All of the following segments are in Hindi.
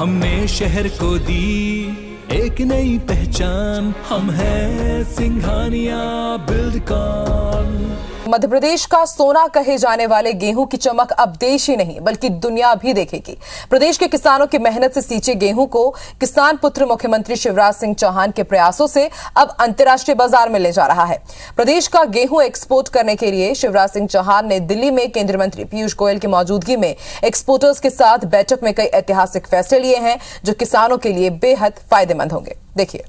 हमने शहर को दी एक नई पहचान, हम हैं सिंघानिया बिल्डकॉन। मध्य प्रदेश का सोना कहे जाने वाले गेहूं की चमक अब देश ही नहीं बल्कि दुनिया भी देखेगी। प्रदेश के किसानों की मेहनत से सींचे गेहूं को किसान पुत्र मुख्यमंत्री शिवराज सिंह चौहान के प्रयासों से अब अंतर्राष्ट्रीय बाजार में ले जा रहा है। प्रदेश का गेहूं एक्सपोर्ट करने के लिए शिवराज सिंह चौहान ने दिल्ली में केंद्रीय मंत्री पीयूष गोयल की मौजूदगी में एक्सपोर्टर्स के साथ बैठक में कई ऐतिहासिक फैसले लिए हैं जो किसानों के लिए बेहद फायदेमंद होंगे। देखिए।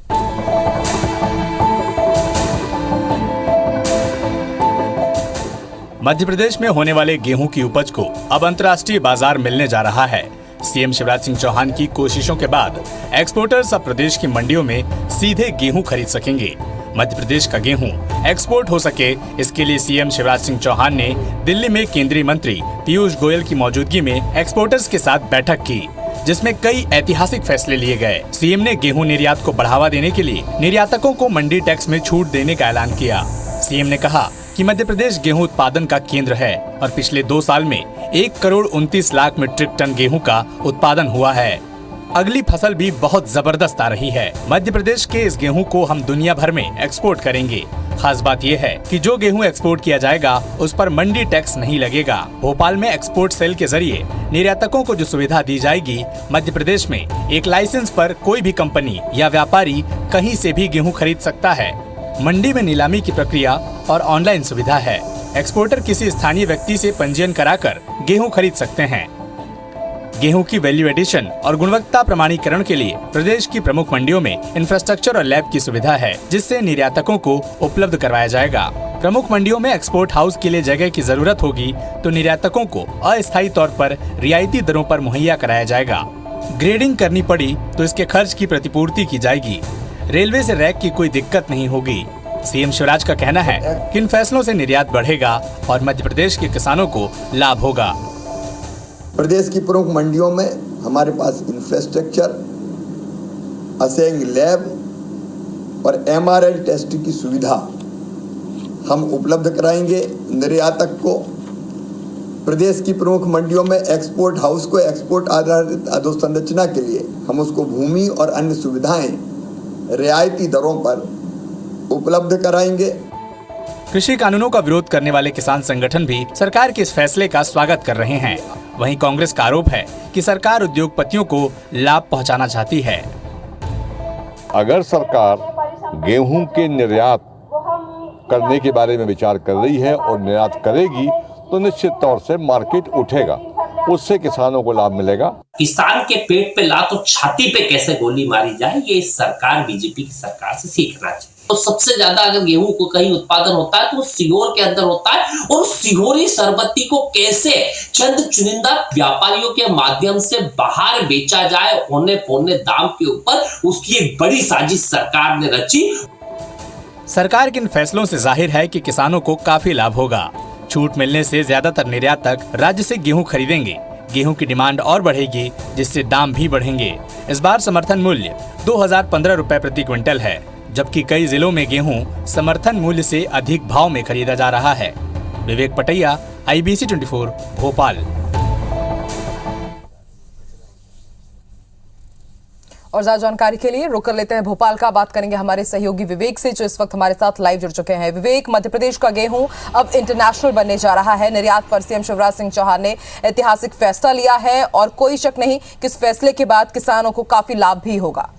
मध्य प्रदेश में होने वाले गेहूं की उपज को अब अंतर्राष्ट्रीय बाजार मिलने जा रहा है। सीएम शिवराज सिंह चौहान की कोशिशों के बाद एक्सपोर्टर्स अब प्रदेश की मंडियों में सीधे गेहूं खरीद सकेंगे। मध्य प्रदेश का गेहूं एक्सपोर्ट हो सके, इसके लिए सीएम शिवराज सिंह चौहान ने दिल्ली में केंद्रीय मंत्री पीयूष गोयल की मौजूदगी में एक्सपोर्टर्स के साथ बैठक की, जिसमें कई ऐतिहासिक फैसले लिए गए। सीएम ने गेहूं निर्यात को बढ़ावा देने के लिए निर्यातकों को मंडी टैक्स में छूट देने का ऐलान किया। सीएम ने कहा कि मध्य प्रदेश गेहूं उत्पादन का केंद्र है और पिछले 2 साल में 1,29,00,000 मीट्रिक टन गेहूं का उत्पादन हुआ है। अगली फसल भी बहुत जबरदस्त आ रही है। मध्य प्रदेश के इस गेहूं को हम दुनिया भर में एक्सपोर्ट करेंगे। खास बात यह है कि जो गेहूं एक्सपोर्ट किया जाएगा उस पर मंडी टैक्स नहीं लगेगा। भोपाल में एक्सपोर्ट सेल के जरिए निर्यातकों को जो सुविधा दी जाएगी, मध्य प्रदेश में एक लाइसेंस पर कोई भी कंपनी या व्यापारी कहीं से भी गेहूं खरीद सकता है। मंडी में नीलामी की प्रक्रिया और ऑनलाइन सुविधा है। एक्सपोर्टर किसी स्थानीय व्यक्ति से पंजीयन कराकर गेहूं खरीद सकते हैं। गेहूं की वैल्यू एडिशन और गुणवत्ता प्रमाणीकरण के लिए प्रदेश की प्रमुख मंडियों में इंफ्रास्ट्रक्चर और लैब की सुविधा है, जिससे निर्यातकों को उपलब्ध करवाया जाएगा। प्रमुख मंडियों में एक्सपोर्ट हाउस के लिए जगह की जरूरत होगी तो निर्यातकों को अस्थायी तौर पर रियायती दरों पर मुहैया कराया जाएगा। ग्रेडिंग करनी पड़ी तो इसके खर्च की प्रतिपूर्ति की जाएगी। रेलवे से रैक की कोई दिक्कत नहीं होगी। सीएम शिवराज का कहना है कि इन फैसलों से निर्यात बढ़ेगा और मध्य प्रदेश के किसानों को लाभ होगा। प्रदेश की प्रमुख मंडियों में हमारे पास इंफ्रास्ट्रक्चर, असेंग लैब और एमआरआई टेस्ट की सुविधा हम उपलब्ध कराएंगे निर्यातक को। प्रदेश की प्रमुख मंडियों में एक्सपोर्ट हाउस को एक्सपोर्ट आधारित अधोसंरचना के लिए हम उसको भूमि और अन्य सुविधाएं रियायती दरों पर उपलब्ध कराएंगे। कृषि कानूनों का विरोध करने वाले किसान संगठन भी सरकार के इस फैसले का स्वागत कर रहे हैं। वहीं कांग्रेस का आरोप है कि सरकार उद्योगपतियों को लाभ पहुंचाना चाहती है। अगर सरकार गेहूं के निर्यात करने के बारे में विचार कर रही है और निर्यात करेगी तो निश्चित तौर से मार्केट उठेगा, उससे किसानों को लाभ मिलेगा। किसान के पेट पे लात और छाती पे कैसे गोली मारी जाए, ये सरकार बीजेपी की सरकार से सीखना चाहिए। तो सबसे ज्यादा अगर गेहूं को कहीं उत्पादन होता है तो सीहोर के अंदर होता है, और सीहोरी सरबत्ती को कैसे चंद चुनिंदा व्यापारियों के माध्यम से बाहर बेचा जाए औने पौने दाम के ऊपर, उसकी एक बड़ी साजिश सरकार ने रची। सरकार के इन फैसलों से जाहिर है कि किसानों को काफी लाभ होगा। छूट मिलने से ज्यादातर निर्यातक राज्य से गेहूं खरीदेंगे। गेहूं की डिमांड और बढ़ेगी, जिससे दाम भी बढ़ेंगे। इस बार समर्थन मूल्य 2015 रुपए प्रति क्विंटल है, जबकि कई जिलों में गेहूं समर्थन मूल्य से अधिक भाव में खरीदा जा रहा है। विवेक पटैया, IBC 24, भोपाल। और ज्यादा जानकारी के लिए रुक कर लेते हैं भोपाल का। बात करेंगे हमारे सहयोगी विवेक से, जो इस वक्त हमारे साथ लाइव जुड़ चुके हैं। विवेक, मध्य प्रदेश का गेहूं अब इंटरनेशनल बनने जा रहा है। निर्यात पर सीएम शिवराज सिंह चौहान ने ऐतिहासिक फैसला लिया है और कोई शक नहीं कि इस फैसले के बाद किसानों को काफी लाभ भी होगा।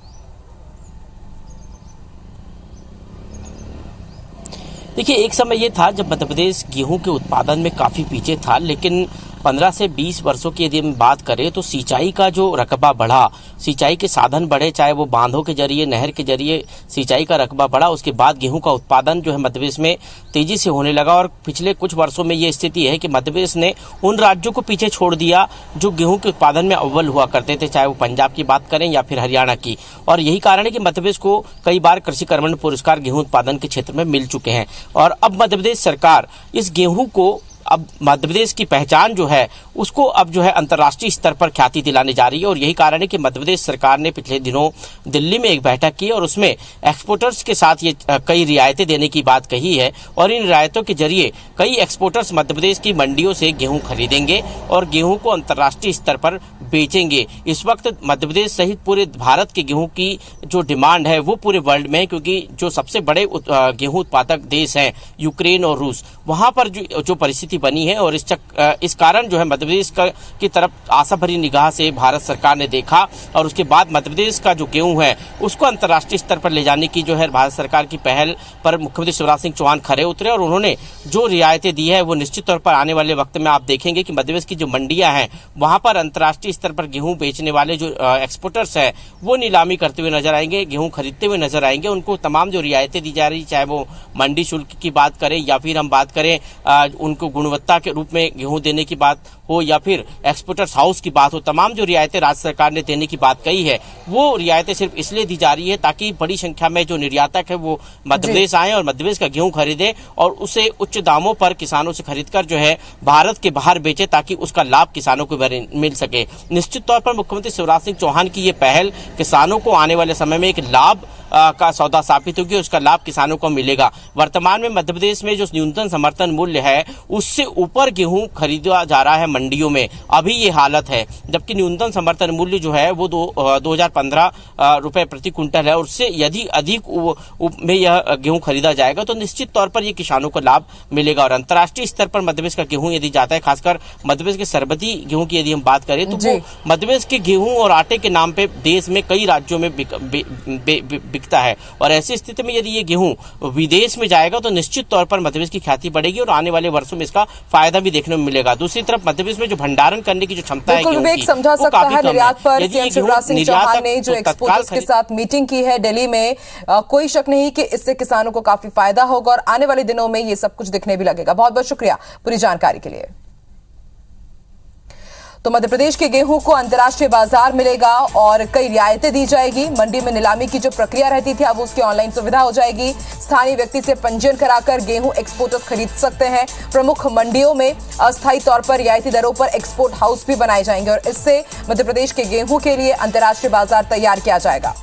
देखिए, एक समय ये था जब मध्य प्रदेश गेहूं के उत्पादन में काफ़ी पीछे था, लेकिन 15 से 20 वर्षों की यदि हम बात करें तो सिंचाई का जो रकबा बढ़ा, सिंचाई के साधन बढ़े, चाहे वो बांधों के जरिए, नहर के जरिए सिंचाई का रकबा बढ़ा। उसके बाद गेहूं का उत्पादन जो है मध्य प्रदेश में तेजी से होने लगा। और पिछले कुछ वर्षों में ये स्थिति है कि मध्य प्रदेश ने उन राज्यों को पीछे छोड़ दिया जो गेहूं के उत्पादन में अव्वल हुआ करते थे, चाहे वो पंजाब की बात करें या फिर हरियाणा की। और यही कारण है कि मध्य प्रदेश को कई बार कृषि कर्मण पुरस्कार गेहूं उत्पादन के क्षेत्र में मिल चुके हैं। और अब मध्य प्रदेश सरकार इस गेहूं को, अब मध्य प्रदेश की पहचान जो है उसको अब जो है अंतर्राष्ट्रीय स्तर पर ख्याति दिलाने जा रही है। और यही कारण है कि मध्य प्रदेश सरकार ने पिछले दिनों दिल्ली में एक बैठक की और उसमें एक्सपोर्टर्स के साथ ये कई रियायतें देने की बात कही है और इन रियायतों के जरिए कई एक्सपोर्टर्स मध्य प्रदेश की मंडियों से गेहूं खरीदेंगे और गेहूं को अंतर्राष्ट्रीय स्तर पर बेचेंगे। इस वक्त मध्य प्रदेश सहित पूरे भारत के गेहूं की जो डिमांड है वो पूरे वर्ल्ड में है, क्योंकि जो सबसे बड़े गेहूं उत्पादक देश हैं यूक्रेन और रूस, वहां पर जो परिस्थिति बनी है और इस कारण जो है मध्य प्रदेश की तरफ आशा भरी निगाह से भारत सरकार ने देखा और उसके बाद मध्य प्रदेश का जो गेहूं है उसको अंतर्राष्ट्रीय स्तर पर ले जाने की जो है भारत सरकार की पहल पर मुख्यमंत्री शिवराज सिंह चौहान खरे उतरे और उन्होंने जो रियायतें दी है वो निश्चित तौर पर आने वाले वक्त में आप देखेंगे कि मध्य प्रदेश की जो मंडियां हैं वहां पर अंतर्राष्ट्रीय स्तर पर गेहूं बेचने वाले जो एक्सपोर्टर्स हैं वो नीलामी करते हुए नजर आएंगे, गेहूं खरीदते हुए नजर आएंगे। उनको तमाम जो रियायतें दी जा रही, चाहे वो मंडी शुल्क की बात करें या फिर हम बात करें उनको गुणवत्ता के रूप में गेहूं देने की बात हो या फिर एक्सपोर्टर्स हाउस की बात हो, तमाम जो रियायतें राज्य सरकार ने देने की बात कही है वो रियायतें सिर्फ इसलिए दी जा रही है ताकि बड़ी संख्या में जो निर्यातक है वो मध्य प्रदेश आए और मध्य प्रदेश का गेहूं खरीदे और उसे उच्च दामों पर किसानों से खरीदकर जो है भारत के बाहर बेचे ताकि उसका लाभ किसानों को मिल सके। निश्चित तौर पर मुख्यमंत्री शिवराज सिंह चौहान की ये पहल किसानों को आने वाले समय में एक लाभ का सौदा साबित होगी, उसका लाभ किसानों को मिलेगा। वर्तमान में मध्य प्रदेश में जो न्यूनतम समर्थन मूल्य है उससे ऊपर गेहूं खरीदा जा रहा है मंडियों में, अभी ये हालत है, जबकि न्यूनतम समर्थन मूल्य जो है वो 2015 रुपए प्रति क्विंटल है और उससे यदि अधिक में यह गेहूं खरीदा जाएगा तो निश्चित तौर पर ये किसानों को लाभ मिलेगा। और अंतर्राष्ट्रीय स्तर पर मध्य प्रदेश का गेहूं यदि जाता है, खासकर मध्य प्रदेश के सरबती गेहूं की यदि हम बात करें तो वो मध्य प्रदेश के गेहूं और आटे के नाम पे देश में कई राज्यों में बिकता है और ऐसी स्थिति में यदि ये गेहूं विदेश में जाएगा तो निश्चित तौर पर मध्य प्रदेश की ख्याति बढ़ेगी और आने वाले वर्षों में इसका फायदा भी देखने को मिलेगा। दूसरी तरफ मध्य प्रदेश में जो भंडारण करने की जो क्षमता है गेहूं की, समझा सकता है निर्यात पर सीएम शिवराज सिंह चौहान ने जो तो एक्सपोर्टर्स के साथ मीटिंग की है दिल्ली में, कोई शक नहीं कि इससे किसानों को काफी फायदा होगा और आने वाले दिनों में ये सब कुछ दिखने भी लगेगा। बहुत बहुत शुक्रिया पूरी जानकारी के लिए। तो मध्य प्रदेश के गेहूं को अंतर्राष्ट्रीय बाजार मिलेगा और कई रियायतें दी जाएगी। मंडी में नीलामी की जो प्रक्रिया रहती थी अब उसकी ऑनलाइन सुविधा हो जाएगी। स्थानीय व्यक्ति से पंजीयन कराकर गेहूं एक्सपोर्टर्स खरीद सकते हैं। प्रमुख मंडियों में अस्थायी तौर पर रियायती दरों पर एक्सपोर्ट हाउस भी बनाए जाएंगे और इससे मध्य प्रदेश के गेहूं के लिए अंतर्राष्ट्रीय बाजार तैयार किया जाएगा।